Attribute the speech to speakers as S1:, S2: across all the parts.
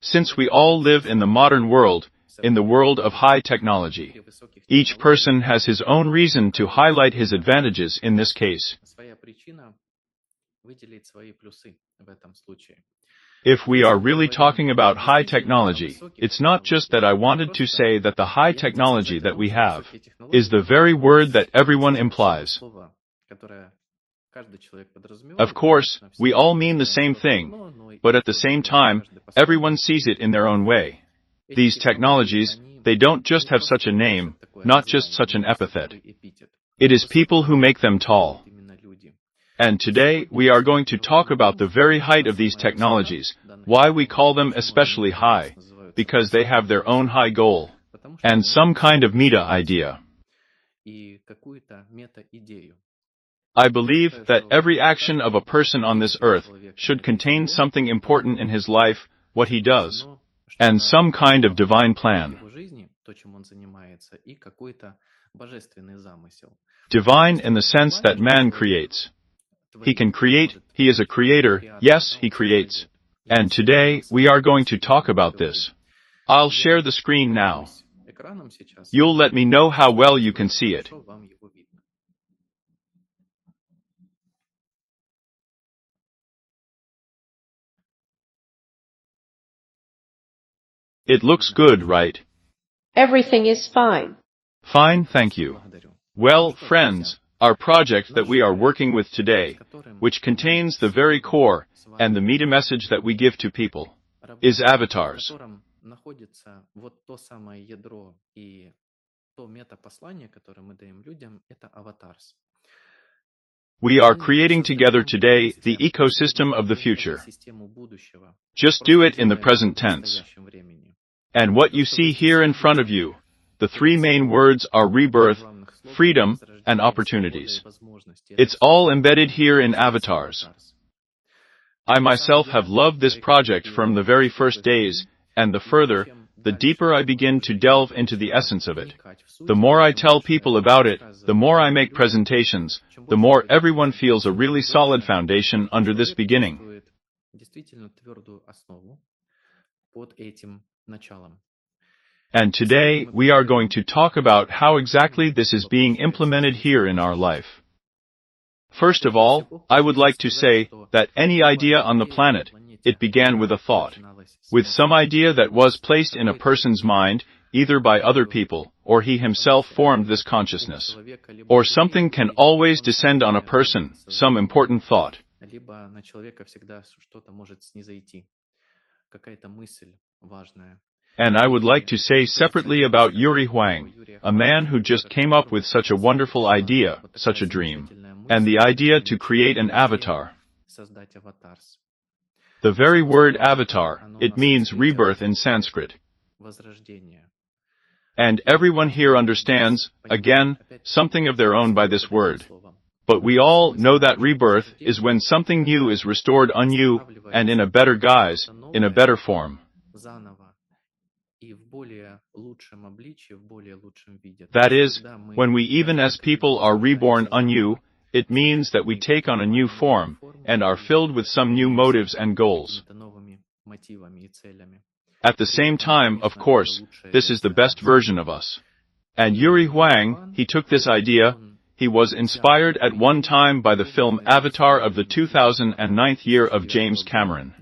S1: Since we all live in the modern world, in the world of high technology, each person has his own reason to highlight his advantages in this case. If we are really talking about high technology, it's not just that I wanted to say that the high technology that we have is the very word that everyone implies. Of course, we all mean the same thing, but at the same time, everyone sees it in their own way. These technologies, they don't just have such a name, not just such an epithet. It is people who make them tall. And today, we are going to talk about the very height of these technologies, why we call them especially high, because they have their own high goal, and some kind of meta idea. I believe that every action of a person on this earth should contain something important in his life, what he does, and some kind of divine plan. Divine in the sense that man creates. He can create, he is a creator, yes, he creates. And today, we are going to talk about this. I'll share the screen now. You'll let me know how well you can see it. It looks good, right?
S2: Everything is fine.
S1: Fine, thank you. Well, friends, our project that we are working with today, which contains the very core and the meta message that we give to people, is avatars. We are creating together today the ecosystem of the future. Just do it in the present tense. And what you see here in front of you, the three main words are rebirth, freedom, and opportunities. It's all embedded here in avatars. I myself have loved this project from the very first days, and the deeper I begin to delve into the essence of it, the more I tell people about it, the more I make presentations, the more everyone feels a really solid foundation under this beginning. And today, we are going to talk about how exactly this is being implemented here in our life. First of all, I would like to say that any idea on the planet, it began with a thought, with some idea that was placed in a person's mind, either by other people, or he himself formed this consciousness. Or something can always descend on a person, some important thought. And I would like to say separately about Yuri Huang, a man who just came up with such a wonderful idea, such a dream, and the idea to create an avatar. The very word avatar, it means rebirth in Sanskrit. And everyone here understands, again, something of their own by this word. But we all know that rebirth is when something new is restored anew, and in a better guise, in a better form. That is, when we even as people are reborn anew, it means that we take on a new form, and are filled with some new motives and goals. At the same time, of course, this is the best version of us. And Yuri Huang, he took this idea. He was inspired at one time by the film Avatar of the 2009 year of James Cameron.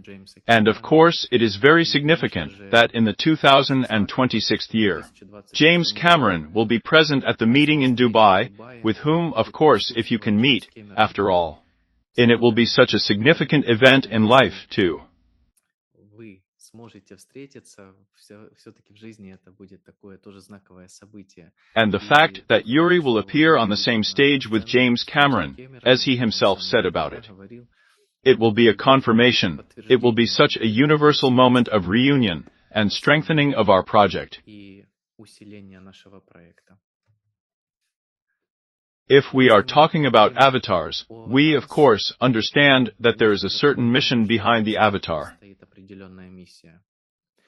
S1: And of course, it is very significant that in the 2026 year, James Cameron will be present at the meeting in Dubai, with whom, of course, if you can meet, after all. And it will be such a significant event in life, too. And the fact that Yuri will appear on the same stage with James Cameron, as he himself said about it. It will be a confirmation, it will be such a universal moment of reunion and strengthening of our project. If we are talking about avatars, we of course understand that there is a certain mission behind the avatar.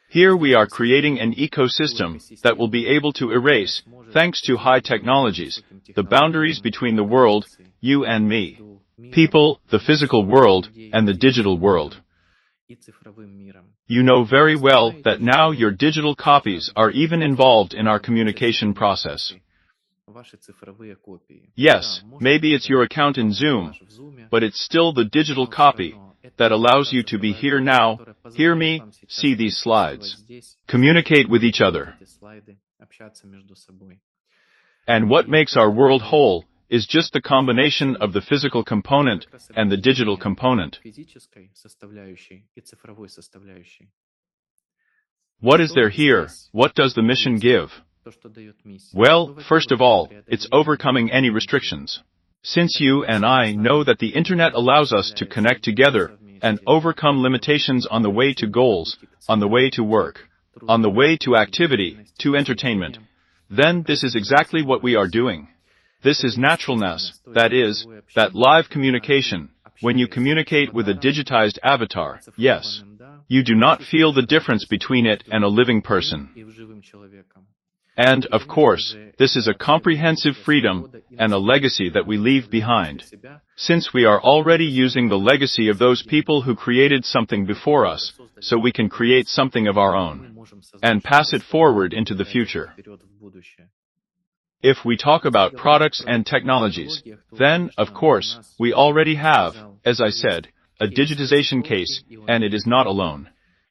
S1: Here we are creating an ecosystem that will be able to erase, thanks to high technologies, the boundaries between the world, you and me, people, the physical world, and the digital world. You know very well that now your digital copies are even involved in our communication process. Yes, maybe it's your account in Zoom, but it's still the digital copy that allows you to be here now, hear me, see these slides, communicate with each other. And what makes our world whole is just the combination of the physical component and the digital component. What is there here? What does the mission give? Well, first of all, it's overcoming any restrictions. Since you and I know that the Internet allows us to connect together and overcome limitations on the way to goals, on the way to work, on the way to activity, to entertainment, then this is exactly what we are doing. This is naturalness, that is, that live communication. When you communicate with a digitized avatar, yes, you do not feel the difference between it and a living person. And, of course, this is a comprehensive freedom and a legacy that we leave behind. Since we are already using the legacy of those people who created something before us, so we can create something of our own and pass it forward into the future. If we talk about products and technologies, then, of course, we already have, as I said, a digitization case, and it is not alone.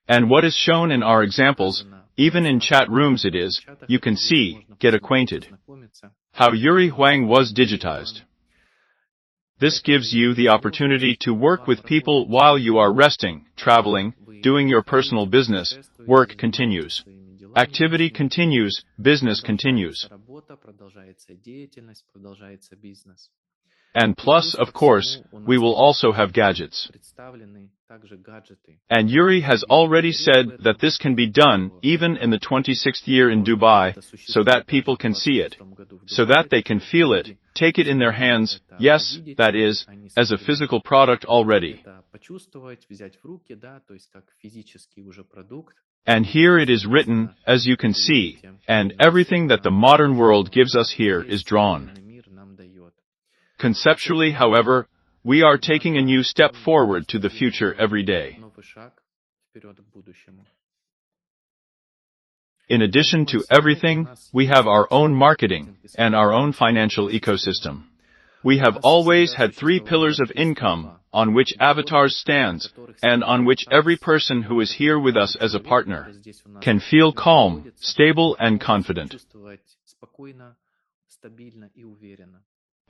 S1: And what is shown in our examples, even in chat rooms it is, you can see, get acquainted, how Yuri Huang was digitized. This gives you the opportunity to work with people while you are resting, traveling, doing your personal business, work continues. Activity continues, business continues. And plus, of course, we will also have gadgets. And Yuri has already said that this can be done even in the 26th year in Dubai, so that people can see it, so that they can feel it, take it in their hands, yes, that is, as a physical product already. And here it is written, as you can see, and everything that the modern world gives us here is drawn. Conceptually, however, we are taking a new step forward to the future every day. In addition to everything, we have our own marketing and our own financial ecosystem. We have always had 3 pillars of income on which Avatars stands and on which every person who is here with us as a partner can feel calm, stable and confident.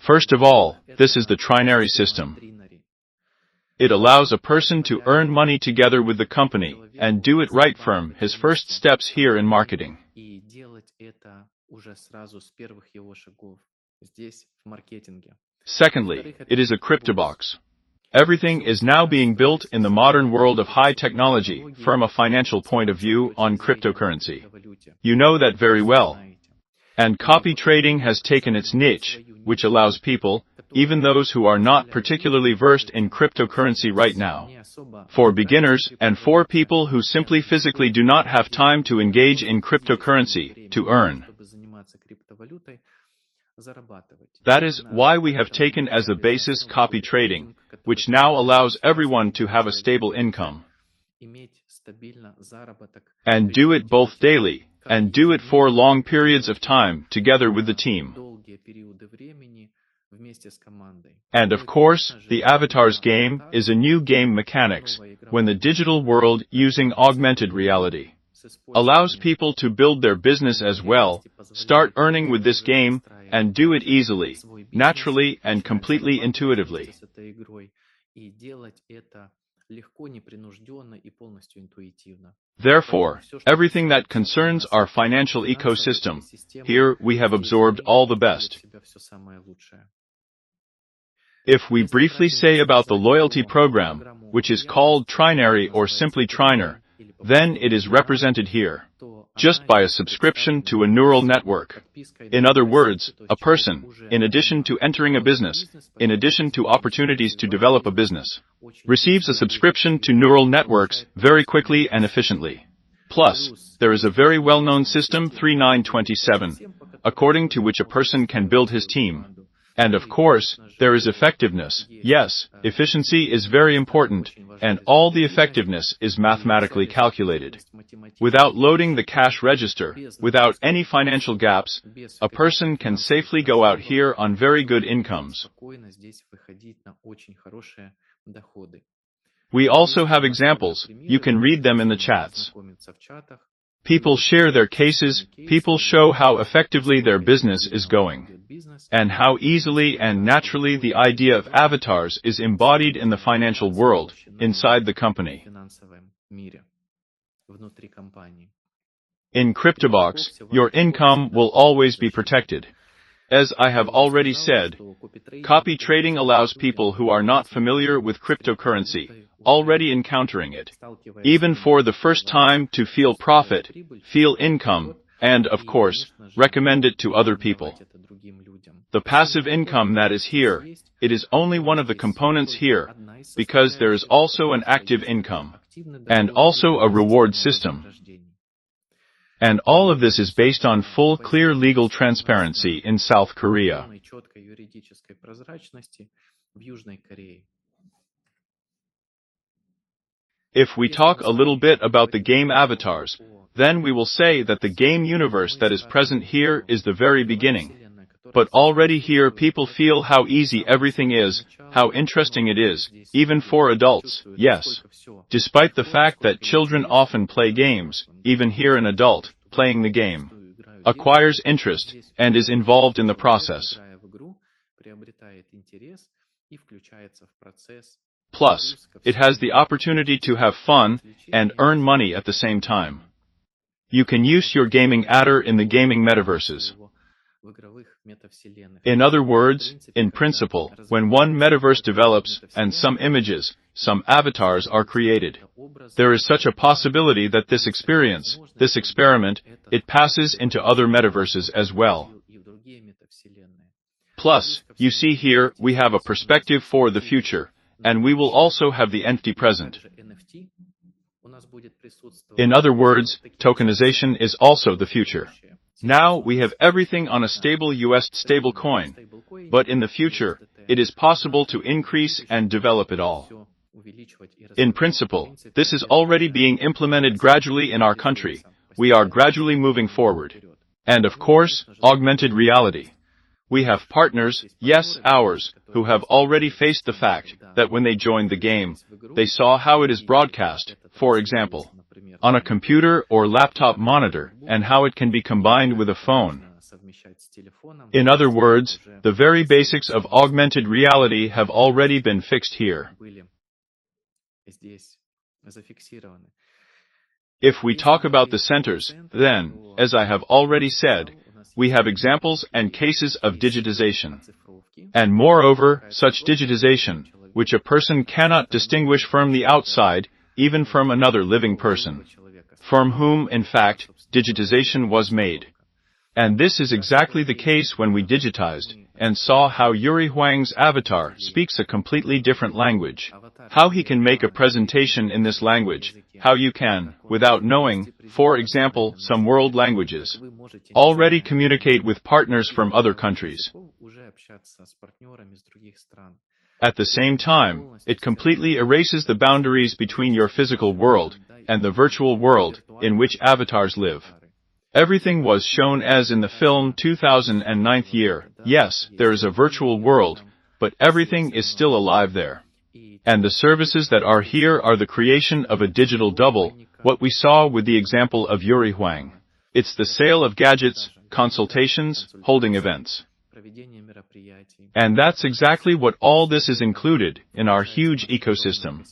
S1: First of all, this is the trinary system. It allows a person to earn money together with the company and do it right from his first steps here in marketing. Secondly, it is a CryptoBox. Everything is now being built in the modern world of high technology from a financial point of view on cryptocurrency. You know that very well. And copy trading has taken its niche, which allows people, even those who are not particularly versed in cryptocurrency right now, for beginners and for people who simply physically do not have time to engage in cryptocurrency, to earn. That is why we have taken as a basis copy trading, which now allows everyone to have a stable income. And do it both daily, and do it for long periods of time together with the team. And of course, the Avatars game is a new game mechanics, when the digital world using augmented reality allows people to build their business as well, start earning with this game, and do it easily, naturally and completely intuitively. Therefore, everything that concerns our financial ecosystem, here we have absorbed all the best. If we briefly say about the loyalty program, which is called Trinary or simply Triner, then it is represented here, just by a subscription to a neural network. In other words, a person, in addition to entering a business, in addition to opportunities to develop a business, receives a subscription to neural networks very quickly and efficiently. Plus, there is a very well-known system 3927, according to which a person can build his team. And of course, there is effectiveness. Yes, efficiency is very important, and all the effectiveness is mathematically calculated. Without loading the cash register, without any financial gaps, a person can safely go out here on very good incomes. We also have examples. You can read them in the chats. People share their cases, people show how effectively their business is going, and how easily and naturally the idea of avatars is embodied in the financial world, inside the company. In CryptoBox, your income will always be protected. As I have already said, copy trading allows people who are not familiar with cryptocurrency, already encountering it, even for the first time, to feel profit, feel income, and, of course, recommend it to other people. The passive income that is here, it is only one of the components here, because there is also an active income, and also a reward system. And all of this is based on full, clear legal transparency in South Korea. If we talk a little bit about the game avatars, then we will say that the game universe that is present here is the very beginning. But already here people feel how easy everything is, how interesting it is, even for adults, yes. Despite the fact that children often play games, even here an adult, playing the game, acquires interest, and is involved in the process. Plus, it has the opportunity to have fun, and earn money at the same time. You can use your gaming adder in the gaming metaverses. In other words, in principle, when one metaverse develops, and some images, some avatars are created, there is such a possibility that this experience, this experiment, it passes into other metaverses as well. Plus, you see here, we have a perspective for the future, and we will also have the NFT present. In other words, tokenization is also the future. Now we have everything on a stable US stablecoin, but in the future, it is possible to increase and develop it all. In principle, this is already being implemented gradually in our country. We are gradually moving forward. And of course, augmented reality. We have partners, yes, ours, who have already faced the fact that when they joined the game, they saw how it is broadcast, for example, on a computer or laptop monitor, and how it can be combined with a phone. In other words, the very basics of augmented reality have already been fixed here. If we talk about the centers, then, as I have already said, we have examples and cases of digitization. And moreover, such digitization, which a person cannot distinguish from the outside, even from another living person, from whom, in fact, digitization was made. And this is exactly the case when we digitized, and saw how Yuri Huang's avatar speaks a completely different language. How he can make a presentation in this language, how you can, without knowing, for example, some world languages, already communicate with partners from other countries. At the same time, it completely erases the boundaries between your physical world and the virtual world in which avatars live. Everything was shown as in the film 2009 year. Yes, there is a virtual world, but everything is still alive there. And the services that are here are the creation of a digital double, what we saw with the example of Yuri Huang. It's the sale of gadgets, consultations, holding events. And that's exactly what all this is included in our huge ecosystem.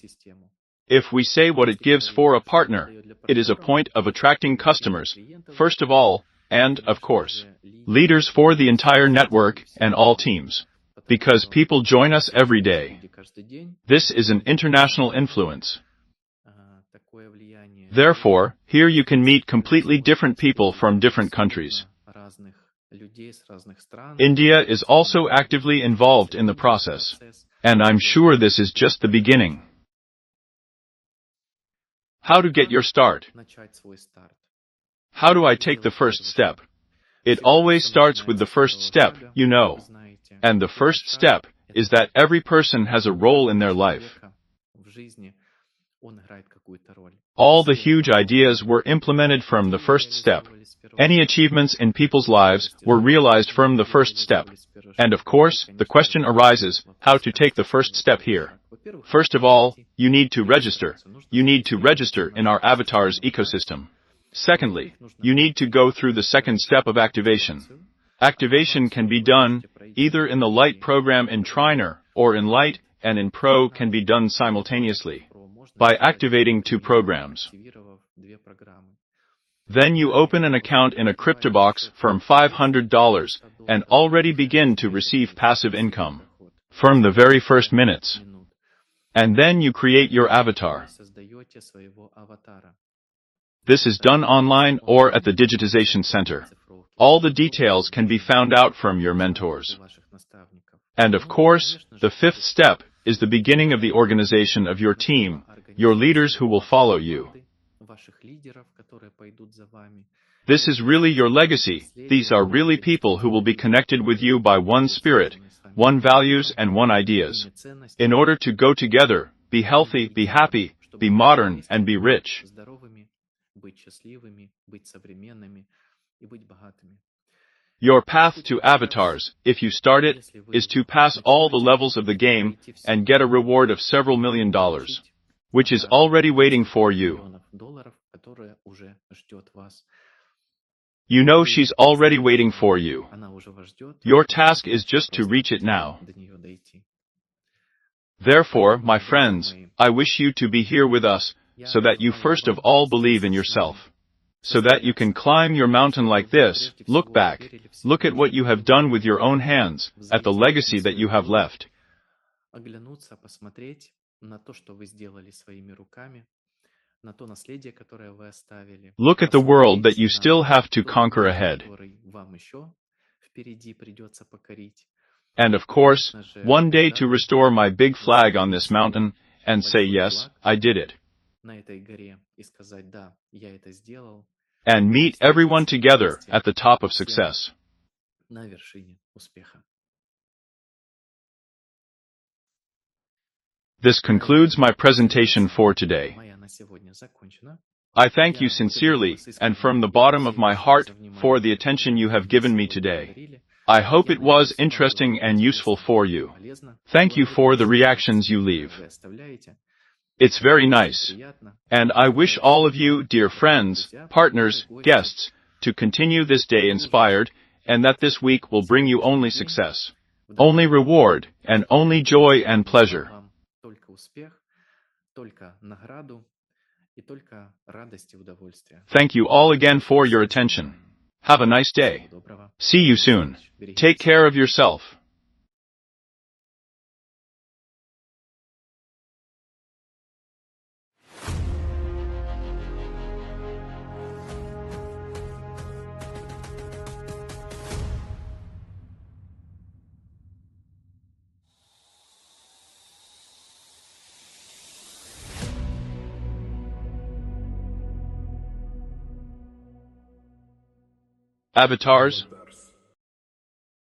S1: If we say what it gives for a partner, it is a point of attracting customers, first of all, and, of course, leaders for the entire network and all teams. Because people join us every day. This is an international influence. Therefore, here you can meet completely different people from different countries. India is also actively involved in the process. And I'm sure this is just the beginning. How to get your start? How do I take the first step? It always starts with the first step, you know. And the first step is that every person has a role in their life. All the huge ideas were implemented from the first step. Any achievements in people's lives were realized from the first step. And of course, the question arises, how to take the first step here? First of all, you need to register. You need to register in our avatar's ecosystem. Secondly, you need to go through the second step of activation. Activation can be done either in the Light program in Triner, or in Light and in Pro can be done simultaneously, by activating two programs. Then you open an account in a CryptoBox from $500 and already begin to receive passive income from the very first minutes. And then you create your avatar. This is done online or at the Digitization Center. All the details can be found out from your mentors. And of course, the fifth step is the beginning of the organization of your team, your leaders who will follow you. This is really your legacy. These are really people who will be connected with you by one spirit, one values and one ideas. In order to go together, be healthy, be happy, be modern, and be rich. Your path to avatars, if you start it, is to pass all the levels of the game and get a reward of several $1 million, which is already waiting for you. You know she's already waiting for you. Your task is just to reach it now. Therefore, my friends, I wish you to be here with us, so that you first of all believe in yourself. So that you can climb your mountain like this, look back, look at what you have done with your own hands, at the legacy that you have left. Look at the world that you still have to conquer ahead. And of course, one day to restore my big flag on this mountain, and say yes, I did it. And meet everyone together at the top of success. This concludes my presentation for today. I thank you sincerely and from the bottom of my heart for the attention you have given me today. I hope it was interesting and useful for you. Thank you for the reactions you leave. It's very nice. And I wish all of you, dear friends, partners, guests, to continue this day inspired, and that this week will bring you only success, only reward, and only joy and pleasure. Thank you all again for your attention. Have a nice day. See you soon. Take care of yourself. Avatars,